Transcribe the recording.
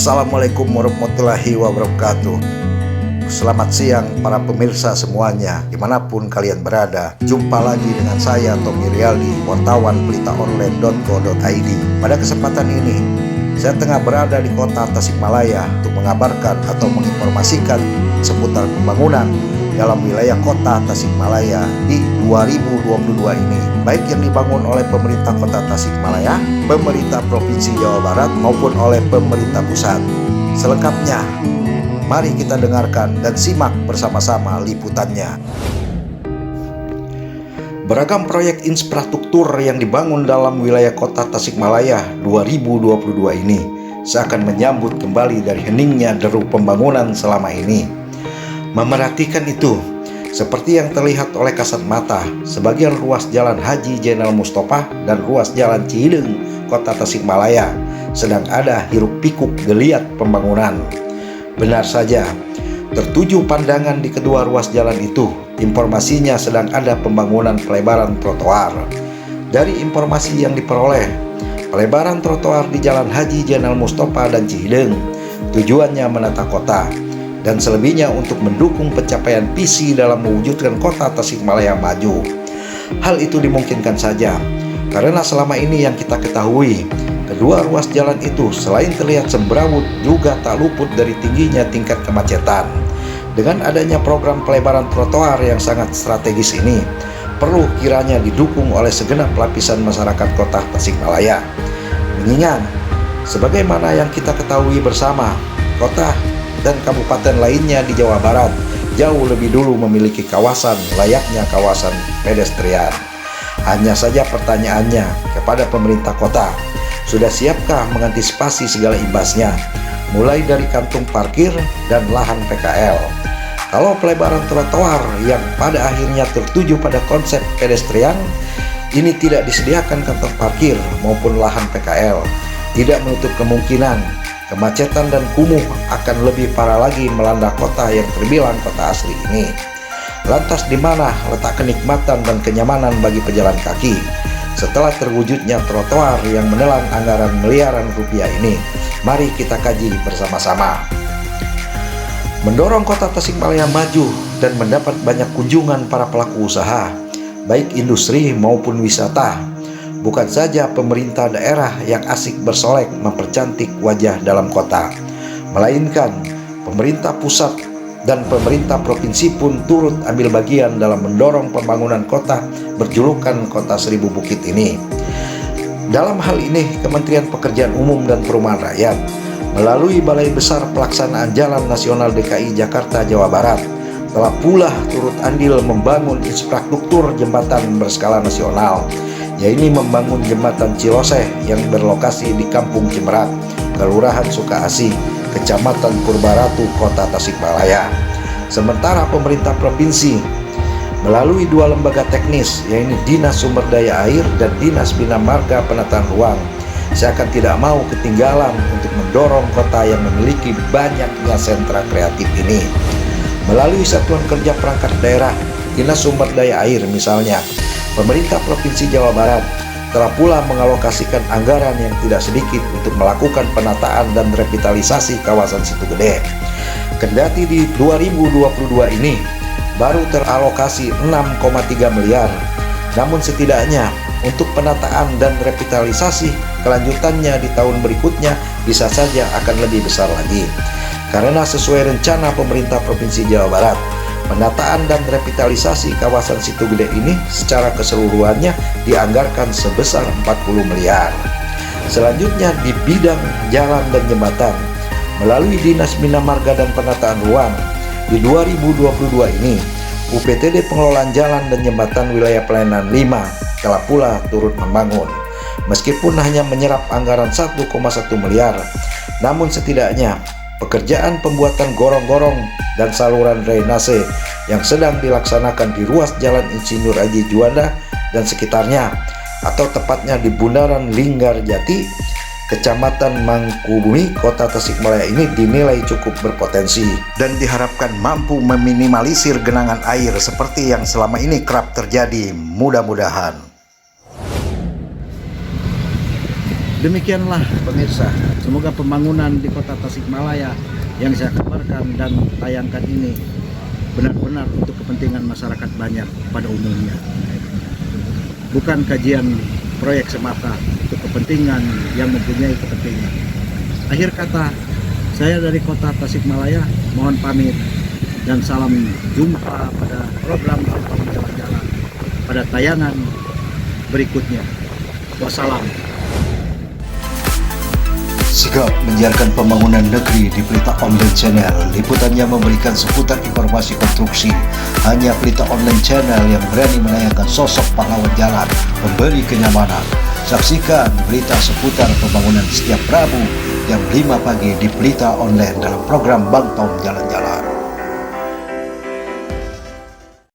Assalamualaikum warahmatullahi wabarakatuh. Selamat siang para pemirsa semuanya, dimanapun kalian berada. Jumpa lagi dengan saya Tommy Riyaldi, wartawan beritaonline.co.id. Pada kesempatan ini saya tengah berada di kota Tasikmalaya untuk mengabarkan atau menginformasikan seputar pembangunan dalam wilayah kota Tasikmalaya di 2022 ini, baik yang dibangun oleh pemerintah kota Tasikmalaya, pemerintah Provinsi Jawa Barat maupun oleh pemerintah pusat. Selengkapnya, mari kita dengarkan dan simak bersama-sama liputannya. Beragam proyek infrastruktur yang dibangun dalam wilayah kota Tasikmalaya 2022 ini seakan menyambut kembali dari heningnya deru pembangunan selama ini. Memerhatikan itu, seperti yang terlihat oleh kasat mata, sebagian ruas Jalan Haji Jenderal Mustofa dan ruas Jalan Cihideng, kota Tasikmalaya, sedang ada hiruk-pikuk geliat pembangunan. Benar saja, tertuju pandangan di kedua ruas jalan itu, informasinya sedang ada pembangunan pelebaran trotoar. Dari informasi yang diperoleh, pelebaran trotoar di Jalan Haji Jenderal Mustofa dan Cihideng tujuannya menata kota, dan selebihnya untuk mendukung pencapaian visi dalam mewujudkan kota Tasikmalaya maju. Hal itu dimungkinkan saja, karena selama ini yang kita ketahui, kedua ruas jalan itu selain terlihat semrawut juga tak luput dari tingginya tingkat kemacetan. Dengan adanya program pelebaran trotoar yang sangat strategis ini, perlu kiranya didukung oleh segenap lapisan masyarakat kota Tasikmalaya. Mengingat, sebagaimana yang kita ketahui bersama, kota dan kabupaten lainnya di Jawa Barat jauh lebih dulu memiliki kawasan layaknya kawasan pedestrian. Hanya saja pertanyaannya kepada pemerintah kota, sudah siapkah mengantisipasi segala imbasnya, mulai dari kantung parkir dan lahan PKL? Kalau pelebaran trotoar yang pada akhirnya tertuju pada konsep pedestrian, ini tidak disediakan kantong parkir maupun lahan PKL, tidak menutup kemungkinan kemacetan dan kumuh akan lebih parah lagi melanda kota yang terbilang kota asri ini. Lantas di mana letak kenikmatan dan kenyamanan bagi pejalan kaki setelah terwujudnya trotoar yang menelan anggaran miliaran rupiah ini? Mari kita kaji bersama-sama. Mendorong kota Tasikmalaya maju dan mendapat banyak kunjungan para pelaku usaha, baik industri maupun wisata. Bukan saja pemerintah daerah yang asik bersolek mempercantik wajah dalam kota, melainkan pemerintah pusat dan pemerintah provinsi pun turut ambil bagian dalam mendorong pembangunan kota berjulukan Kota Seribu Bukit ini. Dalam hal ini, Kementerian Pekerjaan Umum dan Perumahan Rakyat melalui Balai Besar Pelaksanaan Jalan Nasional DKI Jakarta Jawa Barat telah pula turut andil membangun infrastruktur jembatan berskala nasional, yaitu membangun jembatan Ciloseh yang berlokasi di Kampung Cimerat, Kelurahan Sukaasih, Kecamatan Purbaratu, Kota Tasikmalaya. Sementara pemerintah provinsi melalui dua lembaga teknis, yaitu Dinas Sumber Daya Air dan Dinas Bina Marga Penataan Ruang, seakan tidak mau ketinggalan untuk mendorong kota yang memiliki banyaknya sentra kreatif ini. Melalui Satuan Kerja Perangkat Daerah, Dinas Sumber Daya Air misalnya, pemerintah Provinsi Jawa Barat telah pula mengalokasikan anggaran yang tidak sedikit untuk melakukan penataan dan revitalisasi kawasan Situ Gede. Kendati di 2022 ini baru teralokasi 6,3 miliar, namun setidaknya untuk penataan dan revitalisasi kelanjutannya di tahun berikutnya bisa saja akan lebih besar lagi. Karena sesuai rencana pemerintah Provinsi Jawa Barat, penataan dan revitalisasi kawasan Situ Gede ini secara keseluruhannya dianggarkan sebesar 40 miliar. Selanjutnya di bidang jalan dan jembatan, melalui Dinas Bina Marga dan Penataan Ruang, di 2022 ini UPTD Pengelolaan Jalan dan Jembatan Wilayah Pelayanan 5 telah pula turut membangun. Meskipun hanya menyerap anggaran 1,1 miliar, namun setidaknya pekerjaan pembuatan gorong-gorong dan saluran drainase yang sedang dilaksanakan di ruas Jalan Insinyur Haji Juanda dan sekitarnya, atau tepatnya di Bundaran Linggarjati, Kecamatan Mangkubumi, Kota Tasikmalaya ini dinilai cukup berpotensi dan diharapkan mampu meminimalisir genangan air seperti yang selama ini kerap terjadi, mudah-mudahan. Demikianlah pemirsa, semoga pembangunan di kota Tasikmalaya yang saya kabarkan dan tayangkan ini benar-benar untuk kepentingan masyarakat banyak pada umumnya. Bukan kajian proyek semata, untuk kepentingan yang mempunyai kepentingan. Akhir kata, saya dari kota Tasikmalaya mohon pamit dan salam jumpa pada program Bangtong Jalan-Jalan pada tayangan berikutnya. Wassalam. Sigap menyiarkan pembangunan negeri di Pelita Online Channel. Liputannya memberikan seputar informasi konstruksi. Hanya Pelita Online Channel yang berani menayangkan sosok pahlawan jalan, memberi kenyamanan. Saksikan berita seputar pembangunan setiap Rabu jam 5 pagi di Pelita Online dalam program Bangtong Jalan-Jalan.